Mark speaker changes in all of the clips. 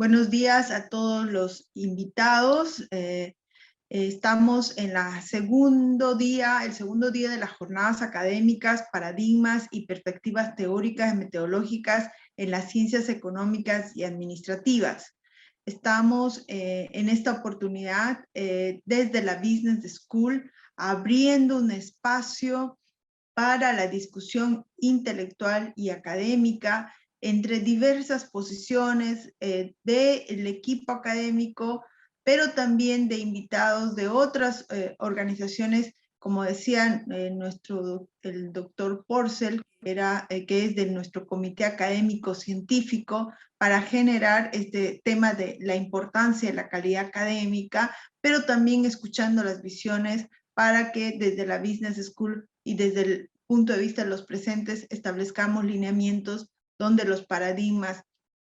Speaker 1: Buenos días a todos los invitados. Estamos en el segundo día de las jornadas académicas, paradigmas y perspectivas teóricas y metodológicas en las ciencias económicas y administrativas. Estamos en esta oportunidad desde la Business School abriendo un espacio para la discusión intelectual y académica entre diversas posiciones del equipo académico, pero también de invitados de otras organizaciones, como decía el doctor Porcel, que es de nuestro comité académico científico, para generar este tema de la importancia de la calidad académica, pero también escuchando las visiones para que desde la Business School y desde el punto de vista de los presentes establezcamos lineamientos donde los paradigmas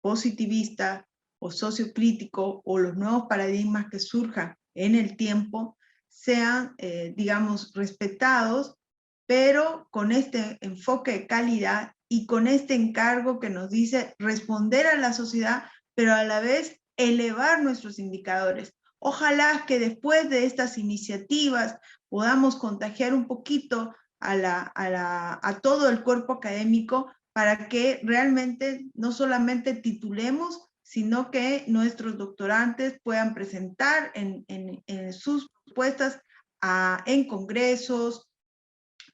Speaker 1: positivista o sociocrítico o los nuevos paradigmas que surjan en el tiempo sean, digamos, respetados, pero con este enfoque de calidad y con este encargo que nos dice responder a la sociedad, pero a la vez elevar nuestros indicadores. Ojalá que después de estas iniciativas podamos contagiar un poquito a todo el cuerpo académico para que realmente no solamente titulemos, sino que nuestros doctorantes puedan presentar en sus propuestas en congresos,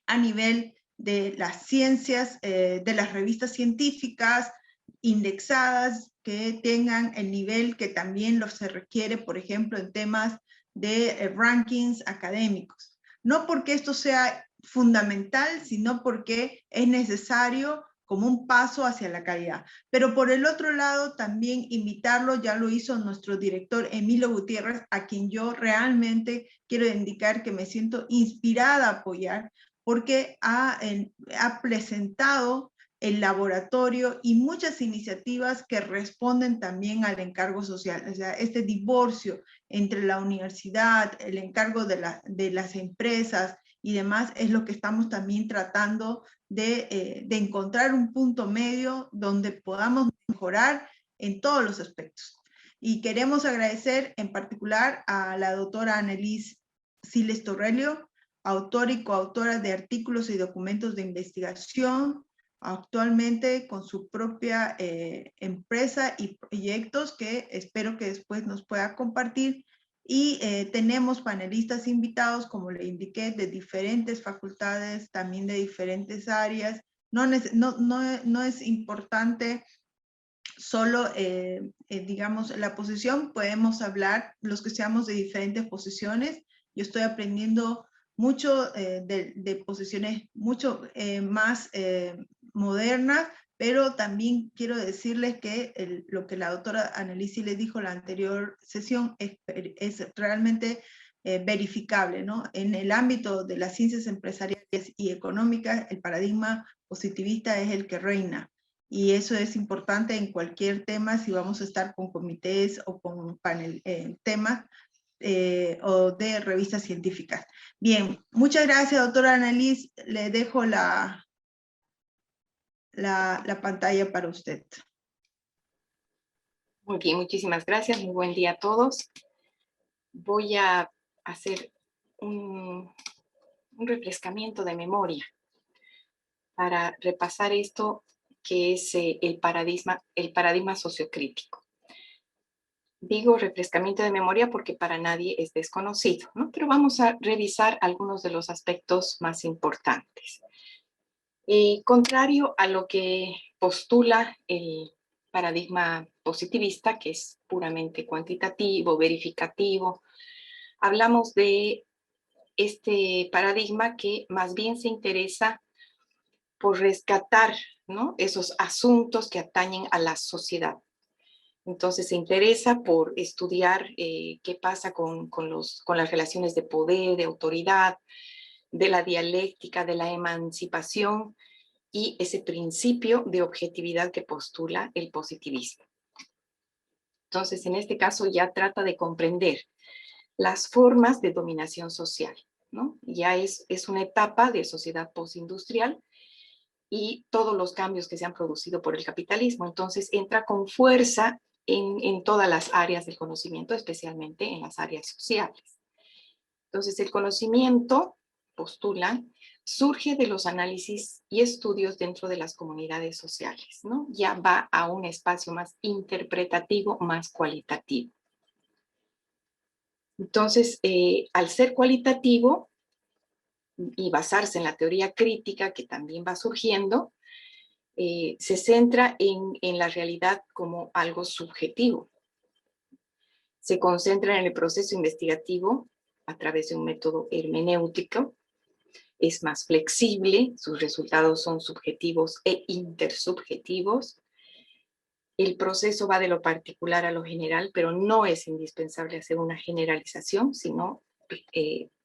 Speaker 1: a nivel de las ciencias, de las revistas científicas indexadas que tengan el nivel que también se requiere, por ejemplo, en temas de rankings académicos. No porque esto sea fundamental, sino porque es necesario como un paso hacia la calidad. Pero por el otro lado, también invitarlo, ya lo hizo nuestro director Emilio Gutiérrez, a quien yo realmente quiero indicar que me siento inspirada a apoyar, porque ha presentado el laboratorio y muchas iniciativas que responden también al encargo social. O sea, este divorcio entre la universidad, el encargo de las empresas y demás, es lo que estamos también tratando de encontrar un punto medio donde podamos mejorar en todos los aspectos. Y queremos agradecer en particular a la doctora Annelise Siles Torrelio, autora y coautora de artículos y documentos de investigación, actualmente con su propia empresa y proyectos que espero que después nos pueda compartir. Y tenemos panelistas invitados, como le indiqué, de diferentes facultades, también de diferentes áreas. No es importante solo, digamos, la posición, podemos hablar los que seamos de diferentes posiciones. Yo estoy aprendiendo mucho de posiciones mucho más modernas, pero también quiero decirles que lo que la doctora Annelise les dijo en la anterior sesión es realmente verificable, ¿no? En el ámbito de las ciencias empresariales y económicas, el paradigma positivista es el que reina. Y eso es importante en cualquier tema, si vamos a estar con comités o con panel, temas o de revistas científicas. Bien, muchas gracias, doctora Annelise. Le dejo la pantalla para usted.
Speaker 2: Muy bien, muchísimas gracias. Muy buen día a todos. Voy a hacer un refrescamiento de memoria para repasar esto que es el paradigma sociocrítico. Digo refrescamiento de memoria porque para nadie es desconocido, ¿no? Pero vamos a revisar algunos de los aspectos más importantes. Contrario a lo que postula el paradigma positivista, que es puramente cuantitativo, verificativo, hablamos de este paradigma que más bien se interesa por rescatar, ¿no?, esos asuntos que atañen a la sociedad. Entonces se interesa por estudiar qué pasa con las relaciones de poder, de autoridad, de la dialéctica, de la emancipación y ese principio de objetividad que postula el positivismo. Entonces, en este caso ya trata de comprender las formas de dominación social, ¿no? Ya es una etapa de sociedad postindustrial y todos los cambios que se han producido por el capitalismo. Entonces entra con fuerza en todas las áreas del conocimiento, especialmente en las áreas sociales. Entonces, el conocimiento, postulan, surge de los análisis y estudios dentro de las comunidades sociales, ¿no? Ya va a un espacio más interpretativo, más cualitativo. Entonces, al ser cualitativo y basarse en la teoría crítica que también va surgiendo, se centra en la realidad como algo subjetivo. Se concentra en el proceso investigativo a través de un método hermenéutico, es más flexible, sus resultados son subjetivos e intersubjetivos. El proceso va de lo particular a lo general, pero no es indispensable hacer una generalización, sino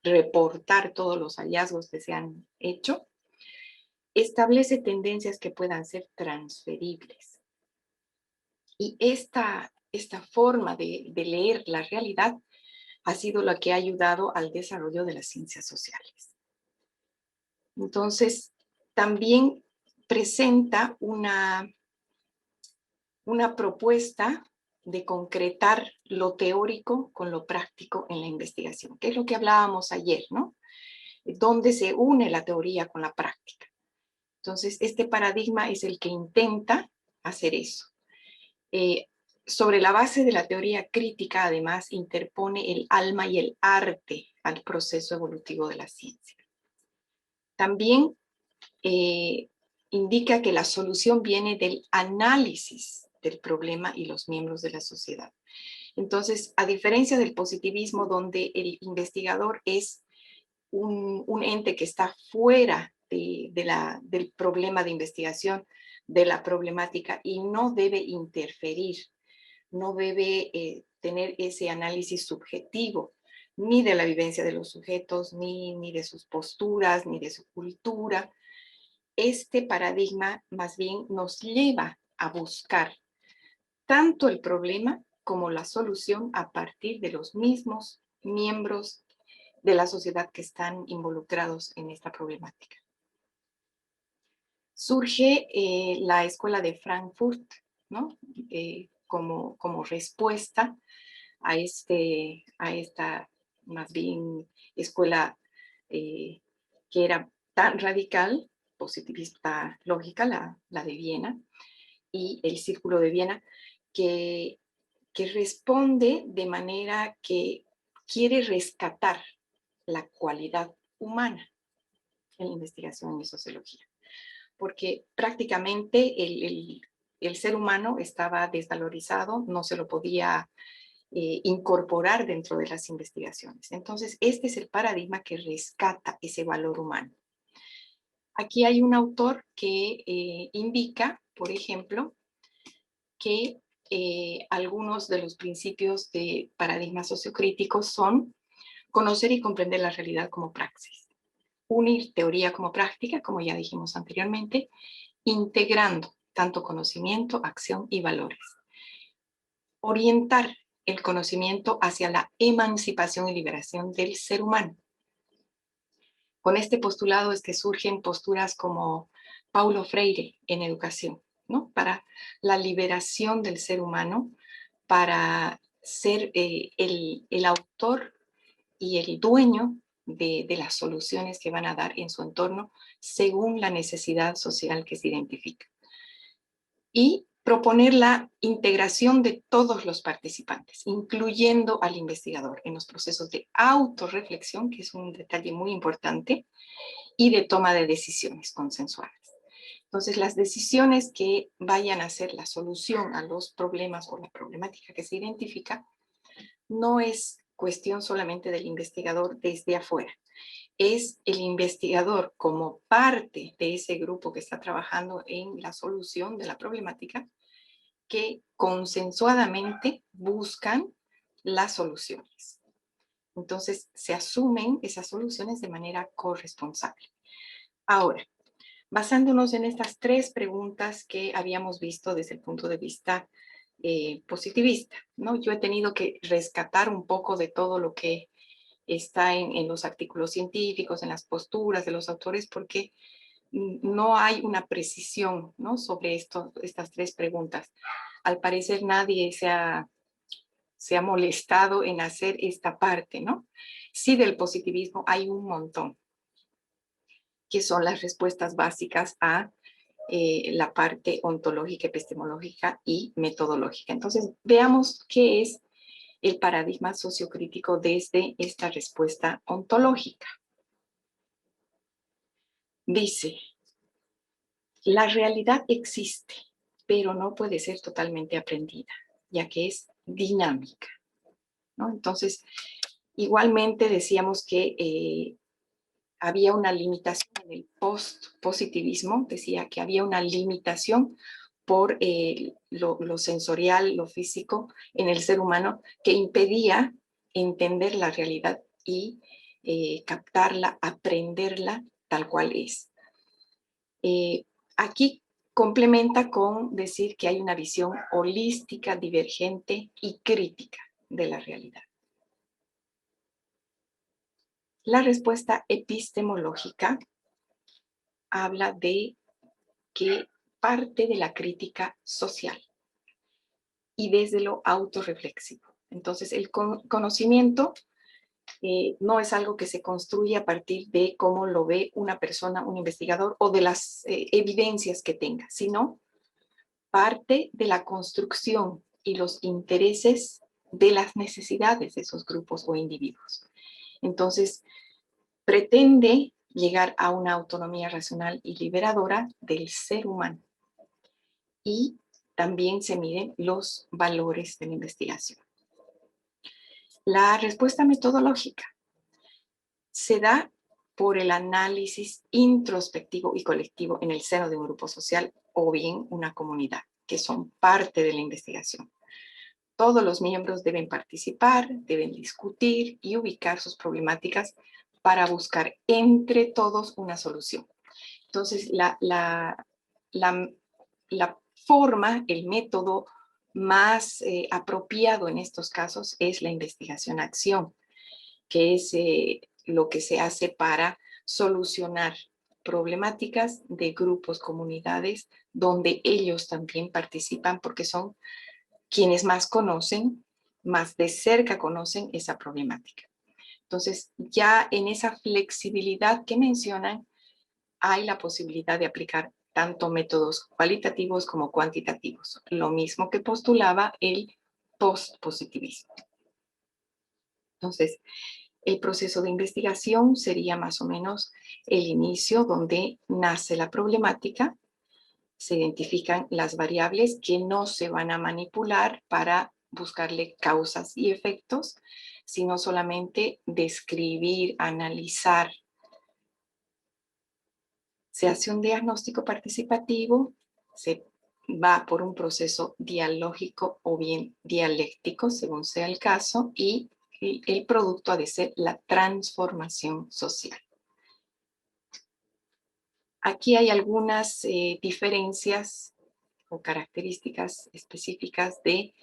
Speaker 2: reportar todos los hallazgos que se han hecho. Establece tendencias que puedan ser transferibles. Y esta forma de leer la realidad ha sido la que ha ayudado al desarrollo de las ciencias sociales. Entonces, también presenta una propuesta de concretar lo teórico con lo práctico en la investigación, que es lo que hablábamos ayer, ¿no? Donde se une la teoría con la práctica. Entonces, este paradigma es el que intenta hacer eso. Sobre la base de la teoría crítica, además, interpone el alma y el arte al proceso evolutivo de la ciencia. También indica que la solución viene del análisis del problema y los miembros de la sociedad. Entonces, a diferencia del positivismo, donde el investigador es un ente que está fuera del problema de investigación, de la problemática, y no debe interferir, no debe tener ese análisis subjetivo, ni de la vivencia de los sujetos, ni de sus posturas, ni de su cultura. Este paradigma más bien nos lleva a buscar tanto el problema como la solución a partir de los mismos miembros de la sociedad que están involucrados en esta problemática. Surge la Escuela de Frankfurt, ¿no? Como respuesta a esta más bien escuela que era tan radical, positivista lógica, la de Viena, y el Círculo de Viena, que responde de manera que quiere rescatar la cualidad humana en la investigación y sociología. Porque prácticamente el ser humano estaba desvalorizado, no se lo podía incorporar dentro de las investigaciones. Entonces, este es el paradigma que rescata ese valor humano. Aquí hay un autor que indica, por ejemplo, que algunos de los principios de paradigmas sociocríticos son conocer y comprender la realidad como praxis, unir teoría como práctica, como ya dijimos anteriormente, integrando tanto conocimiento, acción y valores. Orientar el conocimiento hacia la emancipación y liberación del ser humano. Con este postulado es que surgen posturas como Paulo Freire en educación, ¿no? Para la liberación del ser humano, para ser el autor y el dueño de las soluciones que van a dar en su entorno según la necesidad social que se identifica. Y proponer la integración de todos los participantes, incluyendo al investigador en los procesos de autorreflexión, que es un detalle muy importante, y de toma de decisiones consensuadas. Entonces, las decisiones que vayan a ser la solución a los problemas o la problemática que se identifica no es cuestión solamente del investigador desde afuera. Es el investigador como parte de ese grupo que está trabajando en la solución de la problemática que consensuadamente buscan las soluciones. Entonces, se asumen esas soluciones de manera corresponsable. Ahora, basándonos en estas tres preguntas que habíamos visto desde el punto de vista positivista, ¿no? Yo he tenido que rescatar un poco de todo lo que está en los artículos científicos, en las posturas de los autores, porque no hay una precisión, ¿no? Sobre estas tres preguntas. al parecer nadie se ha molestado en hacer esta parte, ¿no? Sí, del positivismo hay un montón, que son las respuestas básicas a la parte ontológica, epistemológica y metodológica. Entonces, veamos qué es el paradigma sociocrítico desde esta respuesta ontológica. Dice, la realidad existe, pero no puede ser totalmente aprendida, ya que es dinámica, ¿no? Entonces, igualmente decíamos que había una limitación en el post-positivismo, decía que había una limitación por lo sensorial, lo físico en el ser humano, que impedía entender la realidad y captarla, aprenderla tal cual es. Aquí complementa con decir que hay una visión holística, divergente y crítica de la realidad. La respuesta epistemológica habla de que parte de la crítica social y desde lo autorreflexivo. Entonces, el conocimiento no es algo que se construye a partir de cómo lo ve una persona, un investigador, o de las evidencias que tenga, sino parte de la construcción y los intereses de las necesidades de esos grupos o individuos. Entonces, pretende llegar a una autonomía racional y liberadora del ser humano. Y también se miden los valores de la investigación. La respuesta metodológica se da por el análisis introspectivo y colectivo en el seno de un grupo social o bien una comunidad, que son parte de la investigación. Todos los miembros deben participar, deben discutir y ubicar sus problemáticas para buscar entre todos una solución. Entonces, la forma, el método más apropiado en estos casos es la investigación-acción, que es lo que se hace para solucionar problemáticas de grupos, comunidades, donde ellos también participan porque son quienes más conocen, más de cerca conocen esa problemática. Entonces, ya en esa flexibilidad que mencionan, hay la posibilidad de aplicar tanto métodos cualitativos como cuantitativos, lo mismo que postulaba el post-positivismo. Entonces, el proceso de investigación sería más o menos el inicio donde nace la problemática, se identifican las variables que no se van a manipular para buscarle causas y efectos, sino solamente describir, analizar. Se hace un diagnóstico participativo, se va por un proceso dialógico o bien dialéctico, según sea el caso, y el producto ha de ser la transformación social. Aquí hay algunas diferencias o características específicas de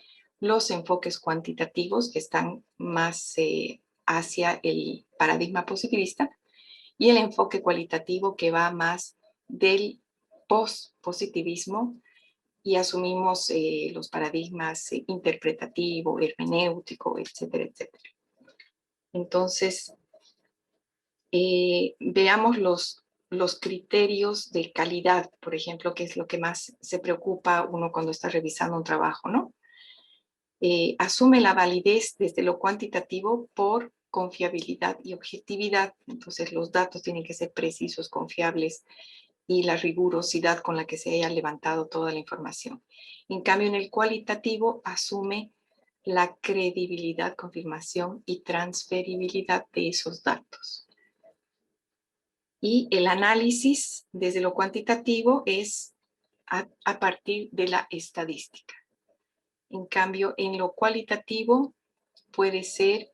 Speaker 2: los enfoques cuantitativos que están más hacia el paradigma positivista y el enfoque cualitativo que va más del post-positivismo y asumimos los paradigmas interpretativo, hermenéutico, etcétera, etcétera. Entonces, veamos los criterios de calidad, por ejemplo, que es lo que más se preocupa uno cuando está revisando un trabajo, ¿no? Asume la validez desde lo cuantitativo por confiabilidad y objetividad. Entonces, los datos tienen que ser precisos, confiables y la rigurosidad con la que se haya levantado toda la información. En cambio, en el cualitativo asume la credibilidad, confirmación y transferibilidad de esos datos. Y el análisis desde lo cuantitativo es a partir de la estadística. En cambio, en lo cualitativo puede ser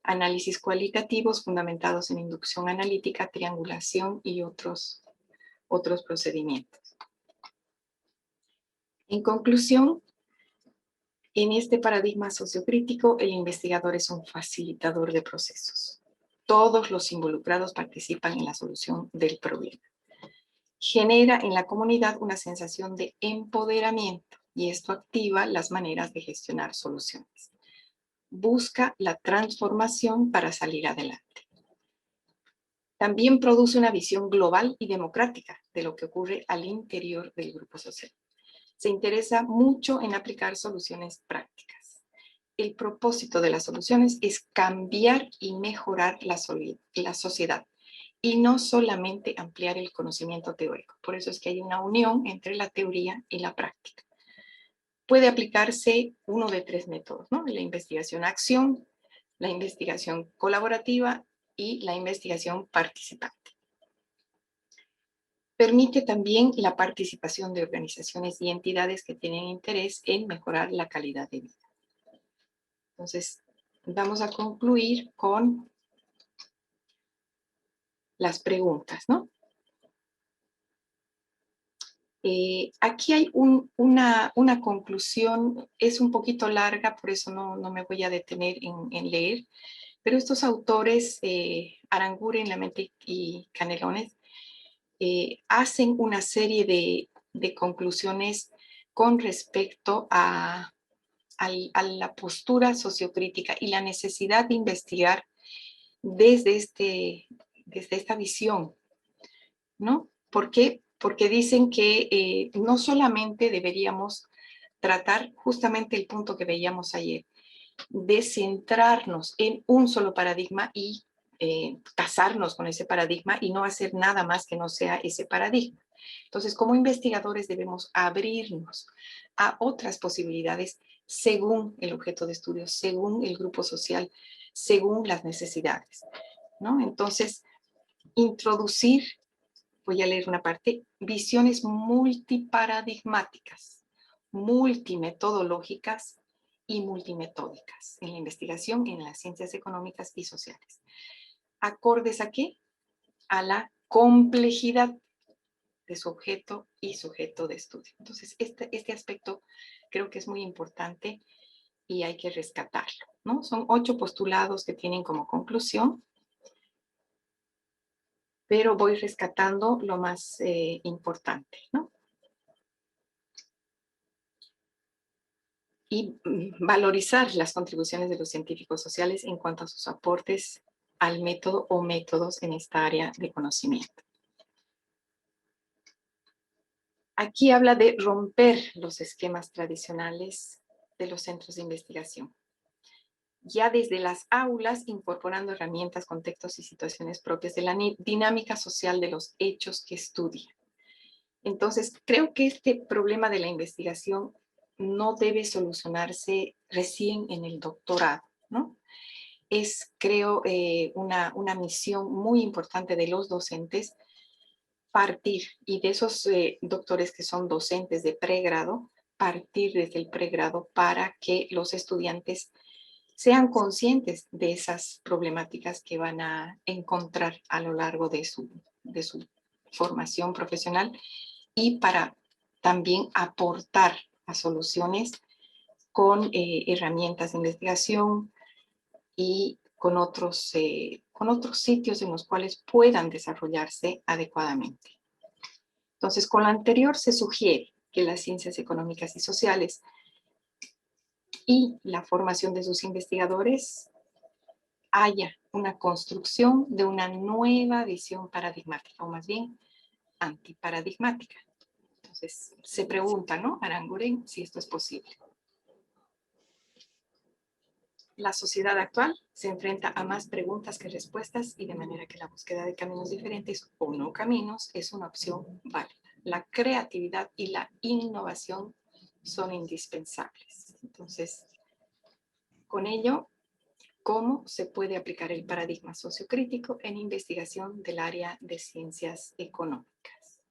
Speaker 2: análisis cualitativos fundamentados en inducción analítica, triangulación y otros procedimientos. En conclusión, en este paradigma sociocrítico, el investigador es un facilitador de procesos. Todos los involucrados participan en la solución del problema. Genera en la comunidad una sensación de empoderamiento y esto activa las maneras de gestionar soluciones. Busca la transformación para salir adelante. También produce una visión global y democrática de lo que ocurre al interior del grupo social. Se interesa mucho en aplicar soluciones prácticas. El propósito de las soluciones es cambiar y mejorar la sociedad y no solamente ampliar el conocimiento teórico. Por eso es que hay una unión entre la teoría y la práctica. Puede aplicarse uno de 3 métodos, ¿no? La investigación-acción, la investigación colaborativa y la investigación participante. Permite también la participación de organizaciones y entidades que tienen interés en mejorar la calidad de vida. Entonces, vamos a concluir con las preguntas, ¿no? Aquí hay una conclusión, es un poquito larga, por eso no me voy a detener en leer, pero estos autores, Aranguren, Lamete y Canelones, hacen una serie de conclusiones con respecto a la postura sociocrítica y la necesidad de investigar desde esta visión, ¿no? ¿Por qué? Porque dicen que no solamente deberíamos tratar justamente el punto que veíamos ayer, de centrarnos en un solo paradigma y casarnos con ese paradigma y no hacer nada más que no sea ese paradigma. Entonces, como investigadores debemos abrirnos a otras posibilidades según el objeto de estudio, según el grupo social, según las necesidades, ¿no? Entonces, introducir, voy a leer una parte, visiones multiparadigmáticas, multimetodológicas y multimetódicas en la investigación en las ciencias económicas y sociales. ¿Acordes a qué? A la complejidad de su objeto y sujeto de estudio. Entonces, este aspecto creo que es muy importante y hay que rescatarlo, ¿no? Son 8 postulados que tienen como conclusión, pero voy rescatando lo más importante, ¿no? Y valorizar las contribuciones de los científicos sociales en cuanto a sus aportes al método o métodos en esta área de conocimiento. Aquí habla de romper los esquemas tradicionales de los centros de investigación. Ya desde las aulas, incorporando herramientas, contextos y situaciones propias de la dinámica social de los hechos que estudia. Entonces, creo que este problema de la investigación no debe solucionarse recién en el doctorado, ¿no? Es, creo, una misión muy importante de los docentes partir, y de esos doctores que son docentes de pregrado, partir desde el pregrado para que los estudiantes sean conscientes de esas problemáticas que van a encontrar a lo largo de su formación profesional y para también aportar a soluciones con herramientas de investigación y con otros sitios en los cuales puedan desarrollarse adecuadamente. Entonces, con lo anterior se sugiere que las ciencias económicas y sociales y la formación de sus investigadores haya una construcción de una nueva visión paradigmática, o más bien antiparadigmática. Entonces, se pregunta, ¿no? Aranguren, si esto es posible. La sociedad actual se enfrenta a más preguntas que respuestas y de manera que la búsqueda de caminos diferentes o no caminos es una opción válida. La creatividad y la innovación son indispensables. Entonces, con ello, ¿cómo se puede aplicar el paradigma sociocrítico en investigación del área de ciencias económicas?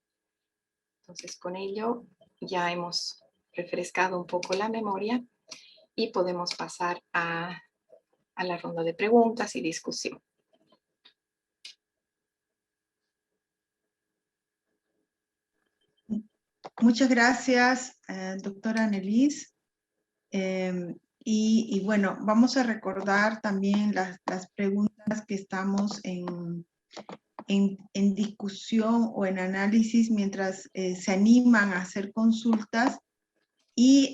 Speaker 2: Entonces, con ello ya hemos refrescado un poco la memoria y podemos pasar a la ronda de preguntas y discusión.
Speaker 1: Muchas gracias, doctora Annelise. Y bueno, vamos a recordar también las preguntas que estamos en discusión o en análisis mientras se animan a hacer consultas. Y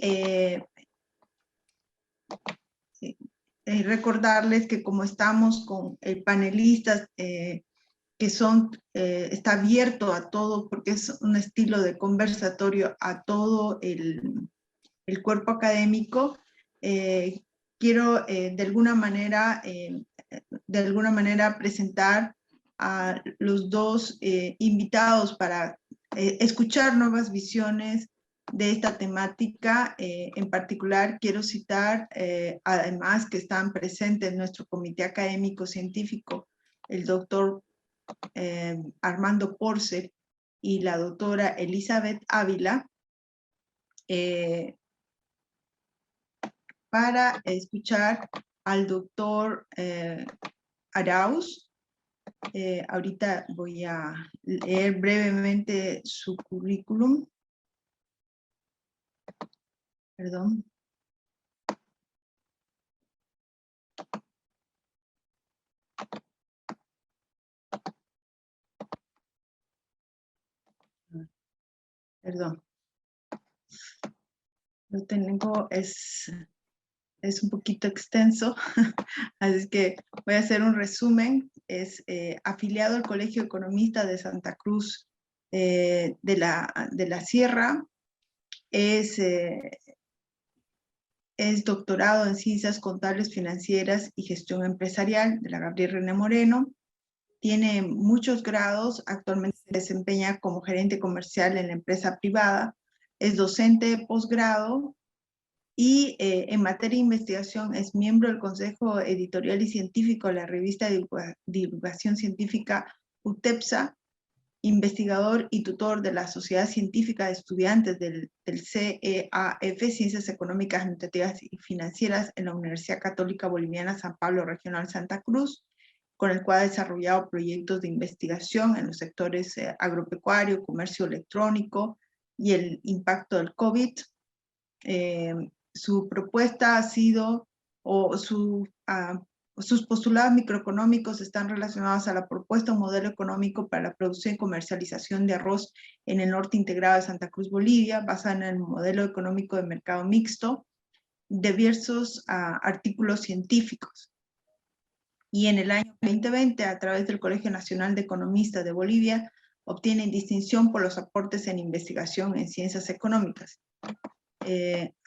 Speaker 1: recordarles que como estamos con panelistas que son, está abierto a todo, porque es un estilo de conversatorio a todo el cuerpo académico, quiero de alguna manera presentar a los dos invitados para escuchar nuevas visiones de esta temática. En particular, quiero citar, además que están presentes en nuestro comité académico científico, el doctor Armando Porcel y la doctora Elizabeth Ávila, para escuchar al doctor Arauz. Ahorita voy a leer brevemente su currículum. Perdón. Perdón. Lo tengo, es un poquito extenso, así que voy a hacer un resumen. Es afiliado al Colegio Economista de Santa Cruz de la Sierra. Es doctorado en Ciencias Contables, Financieras y Gestión Empresarial de la Gabriel René Moreno. Tiene muchos grados, actualmente se desempeña como gerente comercial en la empresa privada, es docente de posgrado y en materia de investigación es miembro del Consejo Editorial y Científico de la revista de Divulgación Científica UTEPSA, investigador y tutor de la Sociedad Científica de Estudiantes del CEAF, Ciencias Económicas, Administrativas y Financieras en la Universidad Católica Boliviana San Pablo Regional Santa Cruz, con el cual ha desarrollado proyectos de investigación en los sectores agropecuario, comercio electrónico y el impacto del COVID. Su propuesta ha sido, o sus postulados microeconómicos están relacionados a la propuesta de un modelo económico para la producción y comercialización de arroz en el norte integrado de Santa Cruz, Bolivia, basada en el modelo económico de mercado mixto, diversos artículos científicos. Y en el año 2020, a través del Colegio Nacional de Economistas de Bolivia, obtiene distinción por los aportes en investigación en ciencias económicas.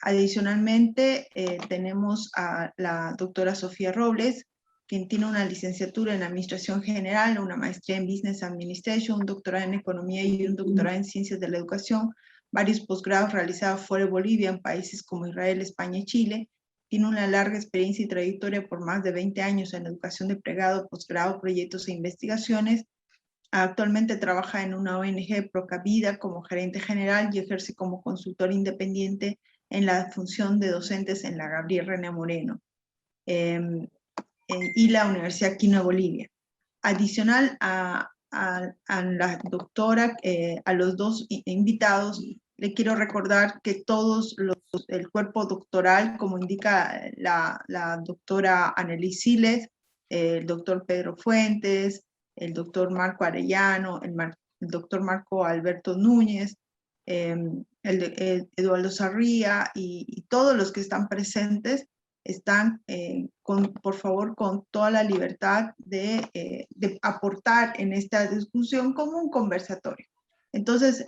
Speaker 1: Adicionalmente, tenemos a la doctora Sofía Robles, quien tiene una licenciatura en Administración General, una maestría en Business Administration, un doctorado en Economía y un doctorado en Ciencias de la Educación, varios posgrados realizados fuera de Bolivia en países como Israel, España y Chile. Tiene una larga experiencia y trayectoria por más de 20 años en educación de pregrado, posgrado, proyectos e investigaciones. Actualmente trabaja en una ONG Procavida como gerente general y ejerce como consultor independiente en la función de docentes en la Gabriel René Moreno y la Universidad Quino de Bolivia. Adicional a la doctora, a los dos invitados, le quiero recordar que todos el cuerpo doctoral, como indica la doctora Annelies Siles, el doctor Pedro Fuentes, el doctor Marco Arellano, el doctor Marco Alberto Núñez, Eduardo Sarría y todos los que están presentes están, por favor, con toda la libertad de aportar en esta discusión como un conversatorio. Entonces,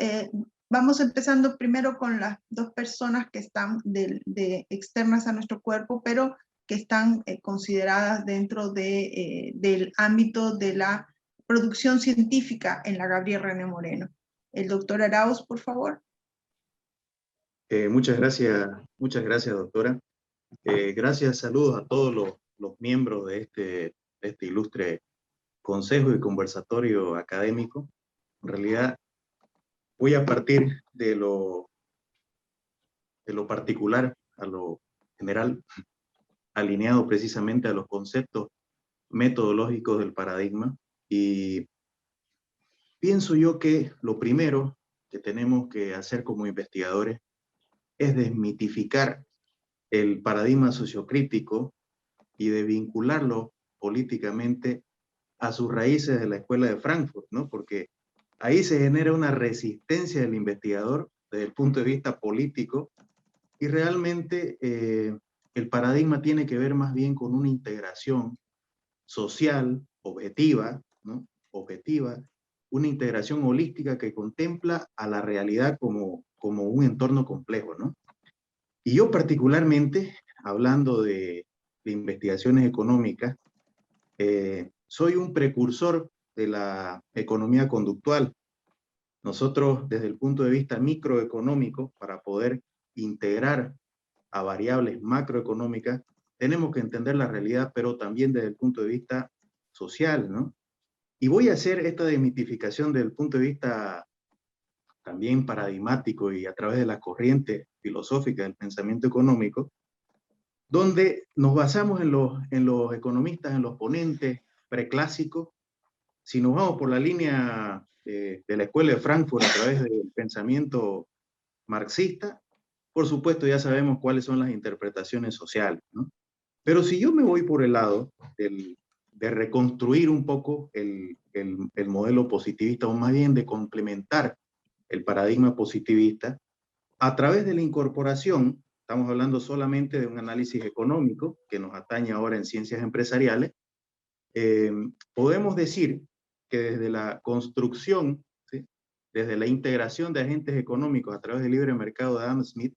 Speaker 1: vamos empezando primero con las dos personas que están externas a nuestro cuerpo, pero que están consideradas dentro del ámbito de la producción científica en la Gabriel René Moreno. El doctor Arauz, por favor.
Speaker 3: Muchas gracias, doctora. Gracias, saludos a todos los miembros de este ilustre consejo y conversatorio académico. En realidad, voy a partir de lo particular a lo general, alineado precisamente a los conceptos metodológicos del paradigma. Y pienso yo que lo primero que tenemos que hacer como investigadores es desmitificar el paradigma sociocrítico y de vincularlo políticamente a sus raíces de la Escuela de Frankfurt, ¿no? Porque ahí se genera una resistencia del investigador desde el punto de vista político y realmente el paradigma tiene que ver más bien con una integración social, objetiva, ¿no? Objetiva, una integración holística que contempla a la realidad como un entorno complejo, ¿no? Y yo particularmente, hablando de investigaciones económicas, soy un precursor de la economía conductual. Nosotros, desde el punto de vista microeconómico, para poder integrar a variables macroeconómicas, tenemos que entender la realidad, pero también desde el punto de vista social, ¿no? Y voy a hacer esta desmitificación desde el punto de vista también paradigmático y a través de la corriente filosófica del pensamiento económico, donde nos basamos en los economistas, en los ponentes preclásicos. Si nos vamos por la línea de la Escuela de Frankfurt a través del pensamiento marxista, por supuesto ya sabemos cuáles son las interpretaciones sociales, ¿no? Pero si yo me voy por el lado de reconstruir un poco el modelo positivista, o más bien de complementar el paradigma positivista, a través de la incorporación, estamos hablando solamente de un análisis económico que nos atañe ahora en ciencias empresariales, podemos decir que desde la construcción, ¿sí?, desde la integración de agentes económicos a través del libre mercado de Adam Smith,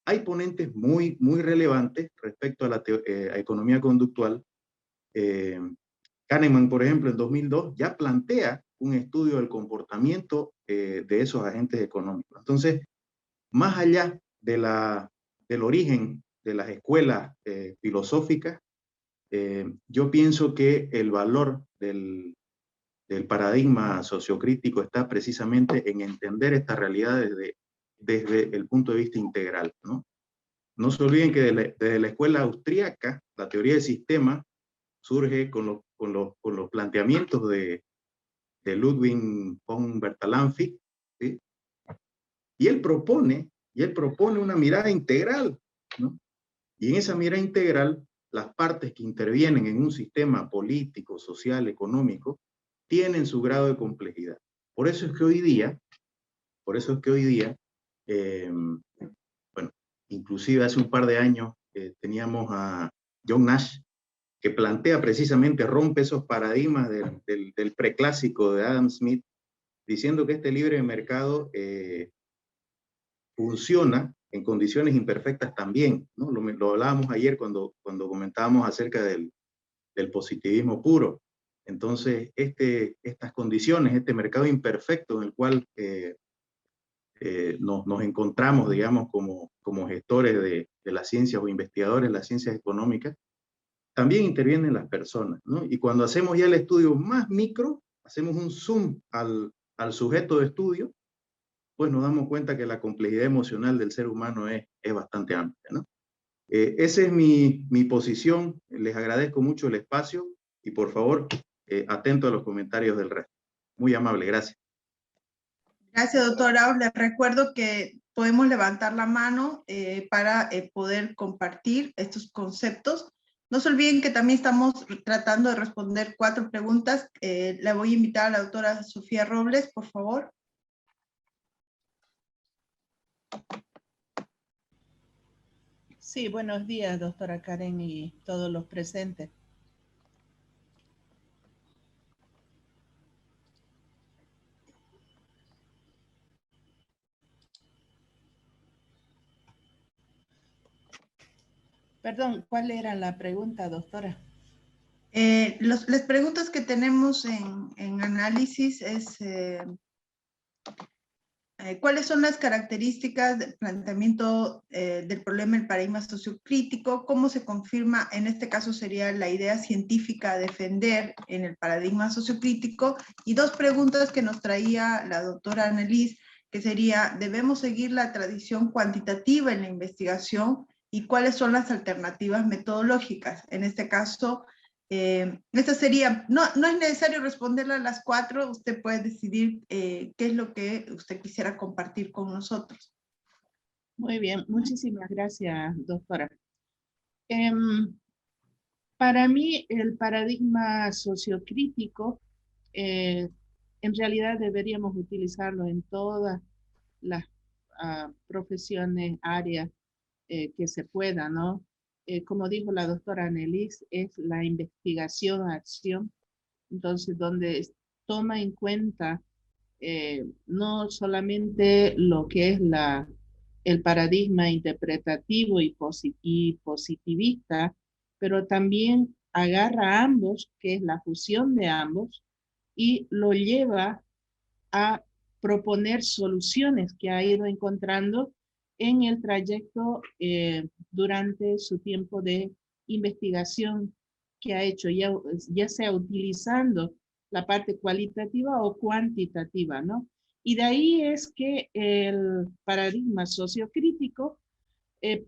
Speaker 3: hay ponentes muy relevantes respecto a la a economía conductual. Kahneman, por ejemplo, en 2002 ya plantea un estudio del comportamiento de esos agentes económicos. Entonces, más allá del origen de las escuelas filosóficas, yo pienso que el valor del paradigma sociocrítico está precisamente en entender esta realidad desde el punto de vista integral, ¿no? No se olviden que desde la escuela austríaca, la teoría del sistema surge con los planteamientos de Ludwig von Bertalanffy, ¿sí? Y él propone una mirada integral, ¿no? Y en esa mirada integral, las partes que intervienen en un sistema político, social, económico, tienen su grado de complejidad. Por eso es que hoy día, bueno, inclusive hace un par de años teníamos a John Nash, que plantea precisamente, rompe esos paradigmas del preclásico de Adam Smith, diciendo que este libre mercado funciona en condiciones imperfectas también, ¿no? Lo hablábamos ayer cuando comentábamos acerca del positivismo puro. Entonces, estas condiciones, este mercado imperfecto en el cual nos encontramos, digamos, como gestores de las ciencias o investigadores de las ciencias económicas, también intervienen las personas, ¿no? Y cuando hacemos ya el estudio más micro, hacemos un zoom al sujeto de estudio, pues nos damos cuenta que la complejidad emocional del ser humano es bastante amplia, ¿no? Esa es mi posición. Les agradezco mucho el espacio y por favor, atento a los comentarios del resto. Muy amable, gracias.
Speaker 1: Gracias, doctora. Les recuerdo que podemos levantar la mano para poder compartir estos conceptos. No se olviden que también estamos tratando de responder 4 preguntas. Le voy a invitar a la doctora Sofía Robles, por favor.
Speaker 4: Sí, buenos días, doctora Karen y todos los presentes. Perdón, ¿cuál era la pregunta, doctora?
Speaker 1: Las preguntas que tenemos en análisis es ¿cuáles son las características del planteamiento del problema del paradigma sociocrítico? ¿Cómo se confirma? En este caso sería la idea científica a defender en el paradigma sociocrítico. Y 2 preguntas que nos traía la doctora Annelies, que sería, ¿debemos seguir la tradición cuantitativa en la investigación? ¿Y cuáles son las alternativas metodológicas? En este caso, esta sería, no es necesario responderla a las 4, usted puede decidir qué es lo que usted quisiera compartir con nosotros.
Speaker 4: Muy bien, muchísimas gracias, doctora. Para mí, el paradigma sociocrítico, en realidad deberíamos utilizarlo en todas las profesiones, áreas que se pueda, ¿no? Como dijo la doctora Annelies, es la investigación-acción, entonces donde toma en cuenta no solamente lo que es el paradigma interpretativo y positivista, pero también agarra ambos, que es la fusión de ambos, y lo lleva a proponer soluciones que ha ido encontrando en el trayecto durante su tiempo de investigación que ha hecho, ya sea utilizando la parte cualitativa o cuantitativa, ¿no? Y de ahí es que el paradigma sociocrítico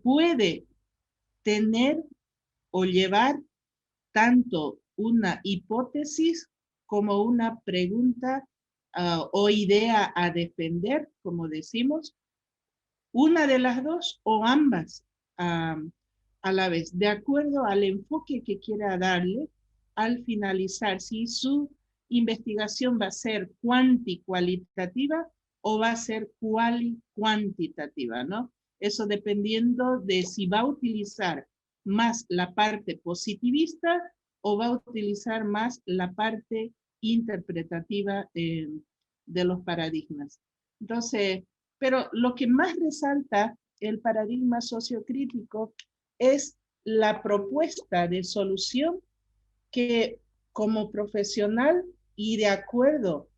Speaker 4: puede tener o llevar tanto una hipótesis como una pregunta o idea a defender, como decimos, una de las dos o ambas a la vez, de acuerdo al enfoque que quiera darle al finalizar, si su investigación va a ser cualitativa o va a ser cuantitativa, ¿no? Eso dependiendo de si va a utilizar más la parte positivista o va a utilizar más la parte interpretativa de los paradigmas. Entonces, pero lo que más resalta el paradigma sociocrítico es la propuesta de solución que como profesional y de acuerdo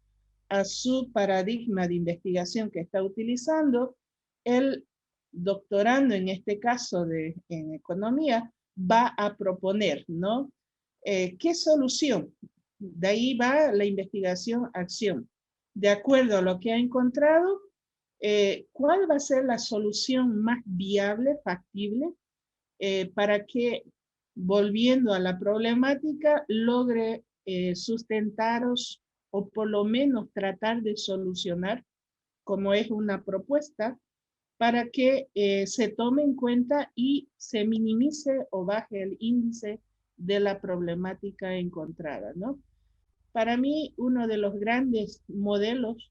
Speaker 4: a su paradigma de investigación que está utilizando, el doctorando, en este caso en economía, va a proponer, ¿no? ¿Qué solución? De ahí va la investigación-acción. De acuerdo a lo que ha encontrado, ¿cuál va a ser la solución más viable, factible, para que, volviendo a la problemática, logre sustentaros o por lo menos tratar de solucionar, como es una propuesta, para que se tome en cuenta y se minimice o baje el índice de la problemática encontrada, ¿no? Para mí, uno de los grandes modelos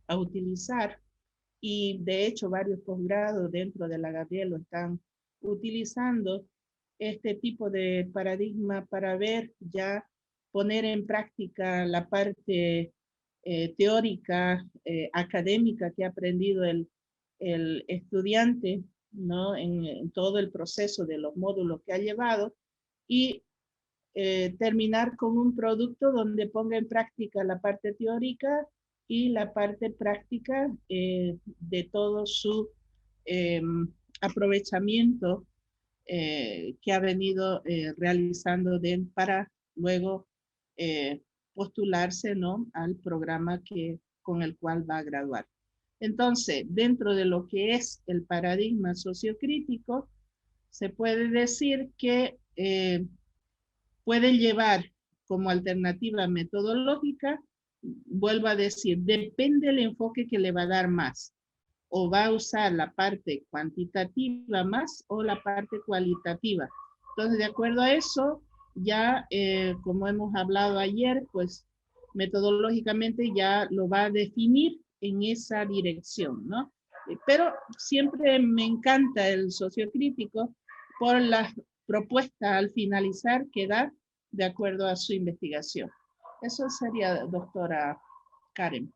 Speaker 4: a utilizar, y de hecho varios posgrados dentro de la Gabriel lo están utilizando, este tipo de paradigma para ver ya poner en práctica la parte teórica, académica que ha aprendido el estudiante, ¿no? En todo el proceso de los módulos que ha llevado y terminar con un producto donde ponga en práctica la parte teórica y la parte práctica de todo su aprovechamiento que ha venido realizando para luego postularse, ¿no?, al programa con el cual va a graduar. Entonces, dentro de lo que es el paradigma sociocrítico, se puede decir que pueden llevar como alternativa metodológica, vuelvo a decir, depende del enfoque que le va a dar más. O va a usar la parte cuantitativa más o la parte cualitativa. Entonces, de acuerdo a eso, ya como hemos hablado ayer, pues metodológicamente ya lo va a definir en esa dirección, ¿no? Pero siempre me encanta el sociocrítico por la propuesta al finalizar que da de acuerdo a su investigación. Eso sería, doctora Karen.